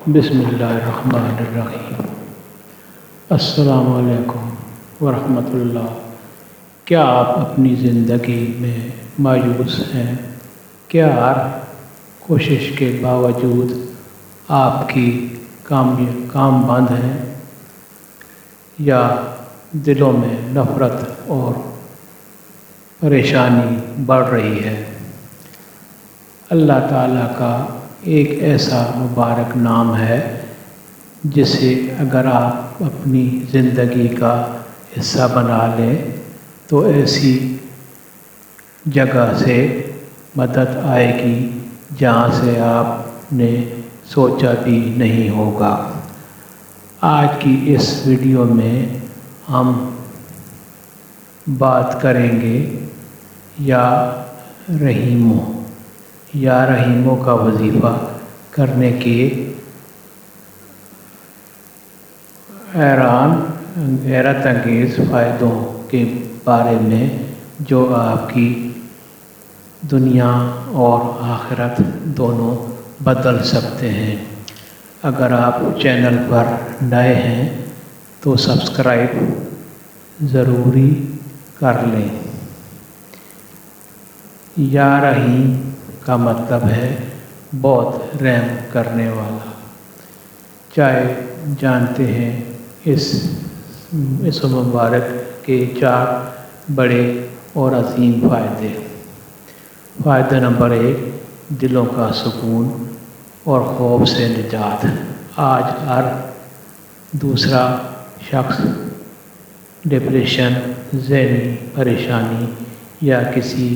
بسم اللہ الرحمن الرحیم۔ السلام علیکم ورحمۃ اللہ۔ کیا آپ اپنی زندگی میں مایوس ہیں؟ کیا ہر کوشش کے باوجود آپ کی کام بند ہیں، یا دلوں میں نفرت اور پریشانی بڑھ رہی ہے؟ اللہ تعالیٰ کا ایک ایسا مبارک نام ہے جسے اگر آپ اپنی زندگی کا حصہ بنا لیں تو ایسی جگہ سے مدد آئے گی جہاں سے آپ نے سوچا بھی نہیں ہوگا۔ آج کی اس ویڈیو میں ہم بات کریں گے یا رحیموں کا وظیفہ کرنے کے حیرت انگیز فائدوں کے بارے میں، جو آپ کی دنیا اور آخرت دونوں بدل سکتے ہیں۔ اگر آپ چینل پر نئے ہیں تو سبسکرائب ضروری کر لیں۔ یا رحیم کا مطلب ہے بہت رحم کرنے والا۔ چاہے جانتے ہیں اس مبارک کے 4 بڑے اور عظیم فائدے۔ فائدہ نمبر 1، دلوں کا سکون اور خوف سے نجات۔ آج ہر دوسرا شخص ڈپریشن، ذہنی پریشانی یا کسی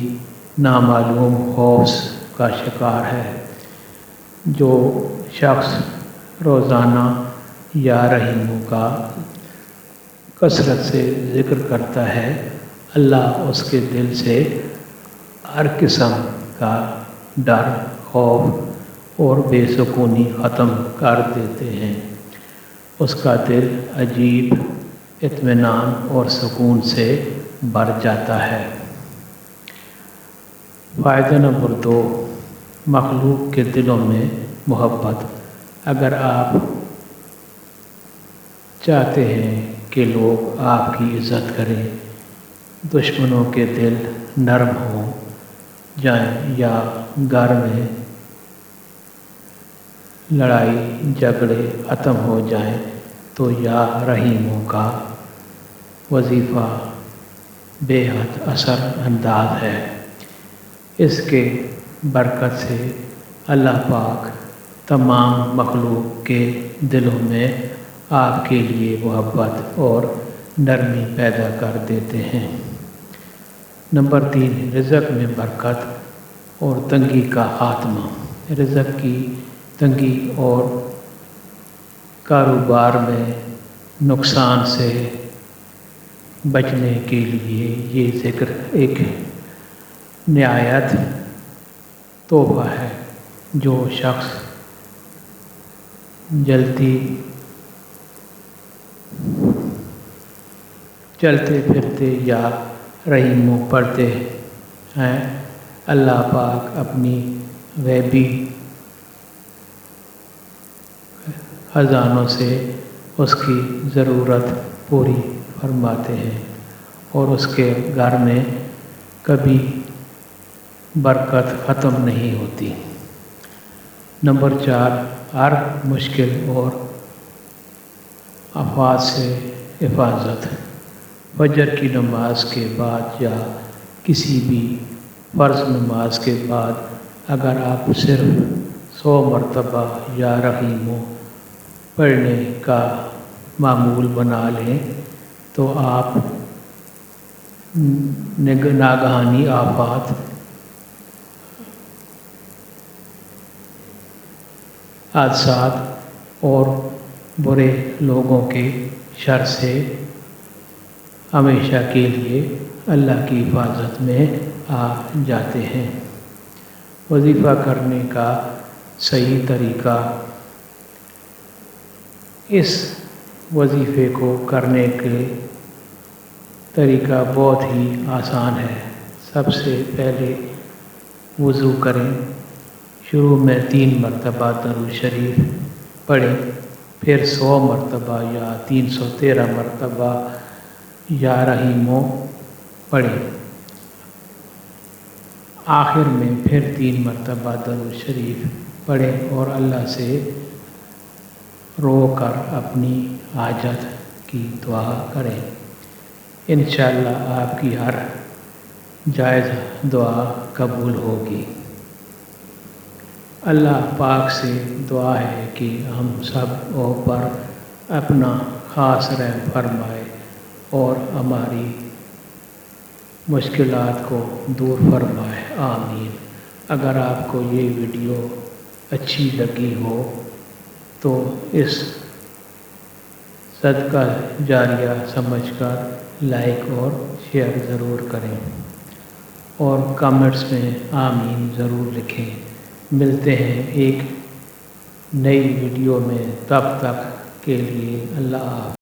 نامعلوم خوف کا شکار ہے۔ جو شخص روزانہ یا رحیموں کا کثرت سے ذکر کرتا ہے، اللہ اس کے دل سے ہر قسم کا ڈر، خوف اور بے سکونی ختم کر دیتے ہیں۔ اس کا دل عجیب اطمینان اور سکون سے بھر جاتا ہے۔ فائدہ نمبر 2، مخلوق کے دلوں میں محبت۔ اگر آپ چاہتے ہیں کہ لوگ آپ کی عزت کریں، دشمنوں کے دل نرم ہو جائیں یا گھر میں لڑائی جھگڑے ختم ہو جائیں، تو یا رحیموں کا وظیفہ بے حد اثر انداز ہے۔ اس کے برکت سے اللہ پاک تمام مخلوق کے دلوں میں آپ کے لیے محبت اور نرمی پیدا کر دیتے ہیں۔ نمبر 3، رزق میں برکت اور تنگی کا خاتمہ۔ رزق کی تنگی اور کاروبار میں نقصان سے بچنے کے لیے یہ ذکر ایک نہایت تحفہ ہے۔ جو شخص چلتے پھرتے یا رحیموں پڑھتے ہیں، اللہ پاک اپنی غیبی خزانوں سے اس کی ضرورت پوری فرماتے ہیں اور اس کے گھر میں کبھی برکت ختم نہیں ہوتی۔ نمبر 4، ہر مشکل اور آفات سے حفاظت۔ فجر کی نماز کے بعد یا کسی بھی فرض نماز کے بعد اگر آپ صرف 100 مرتبہ یا رحیموں پڑھنے کا معمول بنا لیں تو آپ ناگہانی آفات، حادثات اور برے لوگوں کے شر سے ہمیشہ کے لیے اللہ کی حفاظت میں آ جاتے ہیں۔ وظیفہ کرنے کا صحیح طریقہ۔ اس وظیفے کو کرنے کے طریقہ بہت ہی آسان ہے۔ سب سے پہلے وضو کریں، شروع میں 3 مرتبہ درود شریف پڑھیں، پھر 100 مرتبہ یا 313 مرتبہ یا رحیمو پڑھیں، آخر میں پھر 3 مرتبہ درود شریف پڑھیں اور اللہ سے رو کر اپنی حاجت کی دعا کریں۔ انشاءاللہ آپ کی ہر جائز دعا قبول ہوگی۔ اللہ پاک سے دعا ہے کہ ہم سب پر اپنا خاص رحم فرمائے اور ہماری مشکلات کو دور فرمائے، آمین۔ اگر آپ کو یہ ویڈیو اچھی لگی ہو تو اس صدقہ جاریہ سمجھ کر لائک اور شیئر ضرور کریں اور کمنٹس میں آمین ضرور لکھیں۔ ملتے ہیں ایک نئی ویڈیو میں، تب تک کے لیے اللہ حافظ۔